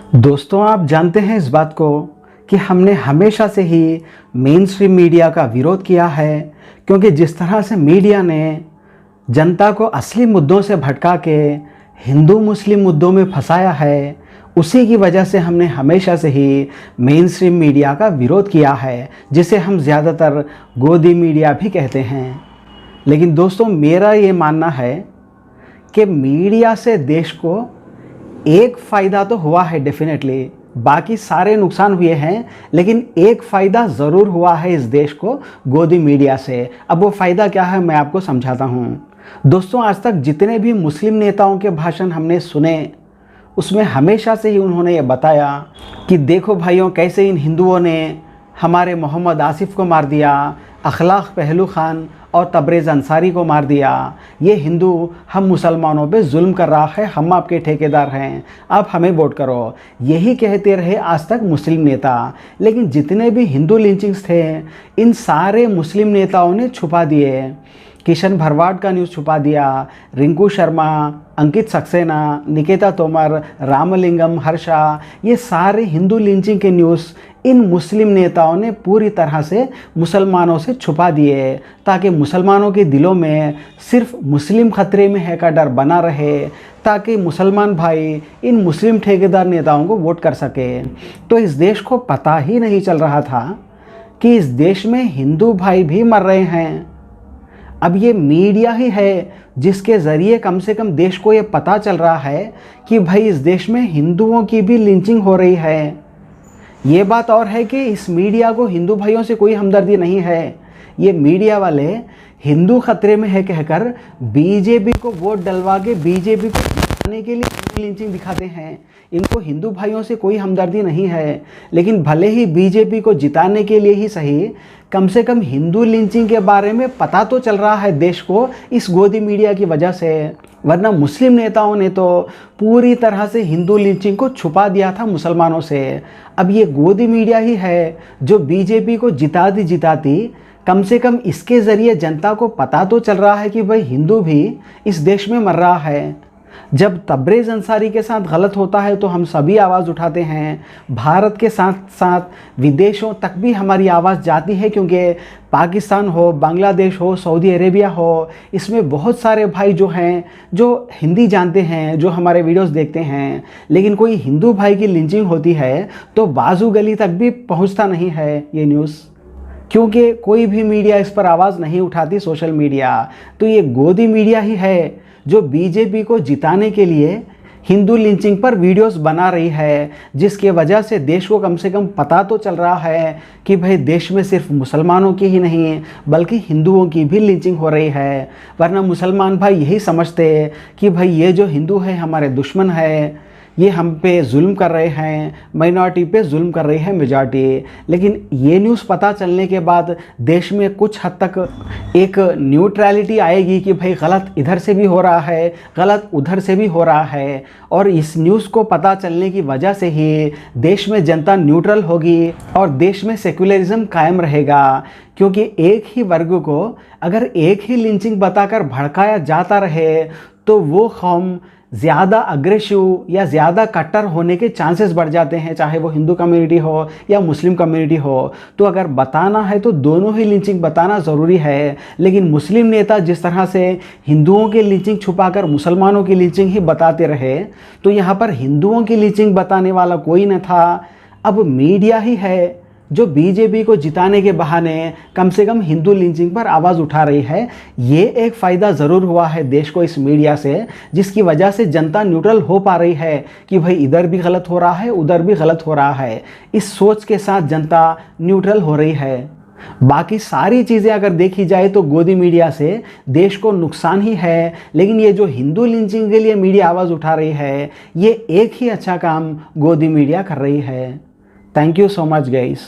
दोस्तों, आप जानते हैं इस बात को कि हमने हमेशा से ही मेन स्ट्रीम मीडिया का विरोध किया है, क्योंकि जिस तरह से मीडिया ने जनता को असली मुद्दों से भटका के हिंदू मुस्लिम मुद्दों में फंसाया है, उसी की वजह से हमने हमेशा से ही मेन स्ट्रीम मीडिया का विरोध किया है, जिसे हम ज़्यादातर गोदी मीडिया भी कहते हैं। लेकिन दोस्तों, मेरा ये मानना है कि मीडिया से देश को एक फ़ायदा तो हुआ है डेफिनेटली, बाकी सारे नुकसान हुए हैं, लेकिन एक फ़ायदा ज़रूर हुआ है इस देश को गोदी मीडिया से। अब वो फ़ायदा क्या है, मैं आपको समझाता हूँ। दोस्तों, आज तक जितने भी मुस्लिम नेताओं के भाषण हमने सुने, उसमें हमेशा से ही उन्होंने ये बताया कि देखो भाइयों, कैसे इन हिंदुओं ने हमारे मोहम्मद आसिफ को मार दिया, अखलाक पहलू खान और तबरेज़ अंसारी को मार दिया। ये हिंदू हम मुसलमानों पे जुल्म कर रहा है, हम आपके ठेकेदार हैं, आप हमें वोट करो। यही कहते रहे आज तक मुस्लिम नेता। लेकिन जितने भी हिंदू लिंचिंग्स थे, इन सारे मुस्लिम नेताओं ने छुपा दिए। किशन भरवाड़ का न्यूज़ छुपा दिया, रिंकू शर्मा, अंकित सक्सेना, निकिता तोमर, रामलिंगम, हर्षा, ये सारे हिंदू लिंचिंग के न्यूज़ इन मुस्लिम नेताओं ने पूरी तरह से मुसलमानों से छुपा दिए, ताकि मुसलमानों के दिलों में सिर्फ मुस्लिम खतरे में है का डर बना रहे, ताकि मुसलमान भाई इन मुस्लिम ठेकेदार नेताओं को वोट कर सके। तो इस देश को पता ही नहीं चल रहा था कि इस देश में हिंदू भाई भी मर रहे हैं। अब ये मीडिया ही है जिसके ज़रिए कम से कम देश को ये पता चल रहा है कि भाई इस देश में हिंदुओं की भी लिंचिंग हो रही है। ये बात और है कि इस मीडिया को हिंदू भाइयों से कोई हमदर्दी नहीं है। ये मीडिया वाले हिंदू खतरे में है कहकर बीजेपी को वोट डलवा के बीजेपी को जिताने के लिए लिंचिंग दिखाते हैं। इनको हिंदू भाइयों से कोई हमदर्दी नहीं है। लेकिन भले ही बीजेपी को जिताने के लिए ही सही, कम से कम हिंदू लिंचिंग के बारे में पता तो चल रहा है देश को इस गोदी मीडिया की वजह से। वरना मुस्लिम नेताओं ने तो पूरी तरह से हिंदू लिंचिंग को छुपा दिया था मुसलमानों से। अब ये गोदी मीडिया ही है जो बीजेपी को जिताती कम से कम इसके ज़रिए जनता को पता तो चल रहा है कि भाई हिंदू भी इस देश में मर रहा है। जब तबरेज़ अंसारी के साथ गलत होता है तो हम सभी आवाज़ उठाते हैं। भारत के साथ साथ विदेशों तक भी हमारी आवाज़ जाती है, क्योंकि पाकिस्तान हो, बांग्लादेश हो, सऊदी अरेबिया हो, इसमें बहुत सारे भाई जो हैं जो हिंदी जानते हैं, जो हमारे वीडियोस देखते हैं। लेकिन कोई हिंदू भाई की लिंचिंग होती है तो बाजू गली तक भी पहुंचता नहीं है ये न्यूज़, क्योंकि कोई भी मीडिया इस पर आवाज़ नहीं उठाती, सोशल मीडिया। तो ये गोदी मीडिया ही है जो बीजेपी को जिताने के लिए हिंदू लिंचिंग पर वीडियोस बना रही है, जिसके वजह से देश को कम से कम पता तो चल रहा है कि भाई देश में सिर्फ मुसलमानों की ही नहीं बल्कि हिंदुओं की भी लिंचिंग हो रही है। वरना मुसलमान भाई यही समझते कि भाई ये जो हिंदू है हमारे दुश्मन है, ये हम पे जुल्म कर रहे हैं, माइनॉरिटी पे जुल्म कर रही है मेजॉरिटी। लेकिन ये न्यूज़ पता चलने के बाद देश में कुछ हद तक एक न्यूट्रलिटी आएगी कि भाई गलत इधर से भी हो रहा है, गलत उधर से भी हो रहा है। और इस न्यूज़ को पता चलने की वजह से ही देश में जनता न्यूट्रल होगी और देश में सेक्युलरिज्म कायम रहेगा। क्योंकि एक ही वर्ग को अगर एक ही लिंचिंग बताकर भड़काया जाता रहे तो वो कौम ज़्यादा अग्रेसिव या ज़्यादा कट्टर होने के चांसेस बढ़ जाते हैं, चाहे वो हिंदू कम्युनिटी हो या मुस्लिम कम्युनिटी हो। तो अगर बताना है तो दोनों ही लिंचिंग बताना ज़रूरी है। लेकिन मुस्लिम नेता जिस तरह से हिंदुओं की लिंचिंग छुपाकर मुसलमानों की लिंचिंग ही बताते रहे, तो यहाँ पर हिंदुओं की लिंचिंग बताने वाला कोई न था। अब मीडिया ही है जो बीजेपी को जिताने के बहाने कम से कम हिंदू लिंचिंग पर आवाज़ उठा रही है। ये एक फ़ायदा ज़रूर हुआ है देश को इस मीडिया से, जिसकी वजह से जनता न्यूट्रल हो पा रही है कि भाई इधर भी गलत हो रहा है, उधर भी गलत हो रहा है। इस सोच के साथ जनता न्यूट्रल हो रही है। बाकी सारी चीज़ें अगर देखी जाए तो गोदी मीडिया से देश को नुकसान ही है। लेकिन ये जो हिंदू लिंचिंग के लिए मीडिया आवाज़ उठा रही है, ये एक ही अच्छा काम गोदी मीडिया कर रही है। Thank you so much guys.